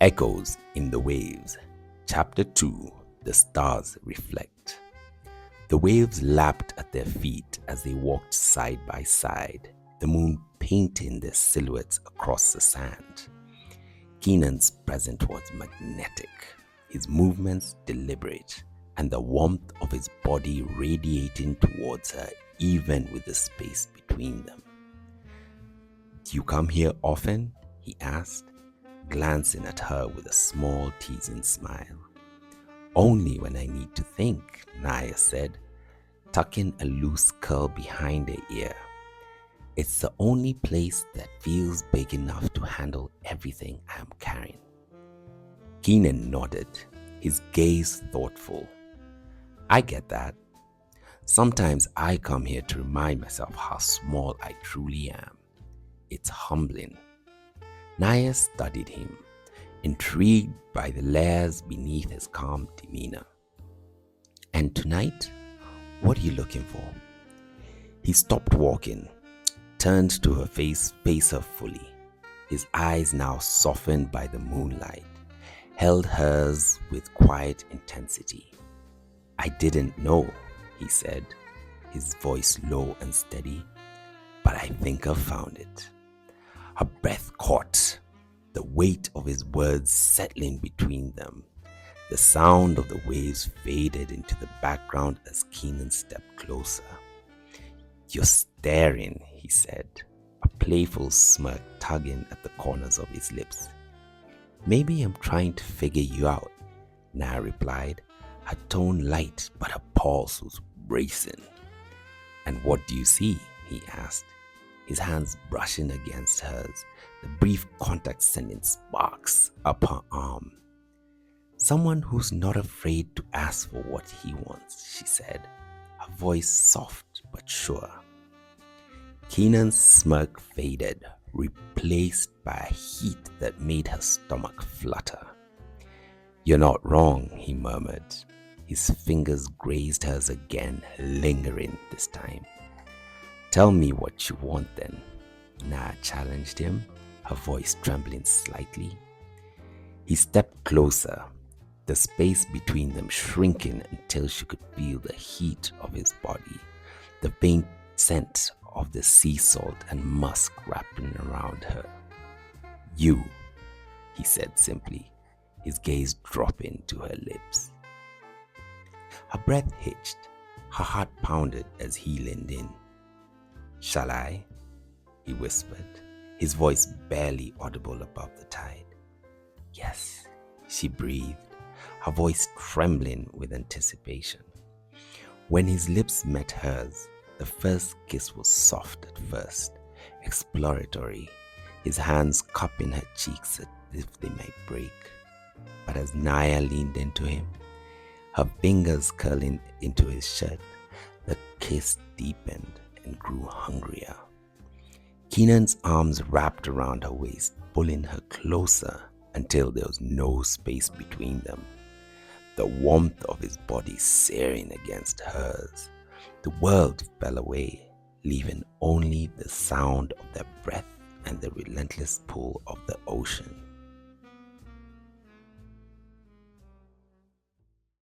Echoes in the Waves, Chapter 2. The Stars Reflect. The waves lapped at their feet as they walked side by side, the moon painting their silhouettes across the sand. Keenan's presence was magnetic, his movements deliberate, and the warmth of his body radiating towards her even with the space between them. "Do you come here often?" he asked, glancing at her with a small teasing smile. "Only when I need to think," Nyah said, tucking a loose curl behind her ear. "It's the only place that feels big enough to handle everything I am carrying." Keenan nodded, his gaze thoughtful. "I get that. Sometimes I come here to remind myself how small I truly am. It's humbling." Nyah studied him, intrigued by the layers beneath his calm demeanor. "And tonight, what are you looking for?" He stopped walking, turned to her face her fully, his eyes now softened by the moonlight, held hers with quiet intensity. "I didn't know," he said, his voice low and steady, "but I think I've found it." Her breath caught, the weight of his words settling between them. The sound of the waves faded into the background as Keenan stepped closer. "You're staring," he said, a playful smirk tugging at the corners of his lips. "Maybe I'm trying to figure you out," Nyah replied, her tone light but her pulse was racing. "And what do you see?" he asked, his hands brushing against hers, the brief contact sending sparks up her arm. "Someone who's not afraid to ask for what he wants," she said, her voice soft but sure. Keenan's smirk faded, replaced by a heat that made her stomach flutter. "You're not wrong," he murmured. His fingers grazed hers again, lingering this time. "Tell me what you want then," Nyah challenged him, her voice trembling slightly. He stepped closer, the space between them shrinking until she could feel the heat of his body, the faint scent of the sea salt and musk wrapping around her. "You," he said simply, his gaze dropping to her lips. Her breath hitched, her heart pounded as he leaned in. "Shall I?" he whispered, his voice barely audible above the tide. "Yes," she breathed, her voice trembling with anticipation. When his lips met hers, the first kiss was soft at first, exploratory, his hands cupping her cheeks as if they might break. But as Nyah leaned into him, her fingers curling into his shirt, the kiss deepened and grew hungrier. Keenan's arms wrapped around her waist, pulling her closer until there was no space between them. The warmth of his body searing against hers. The world fell away, leaving only the sound of their breath and the relentless pull of the ocean.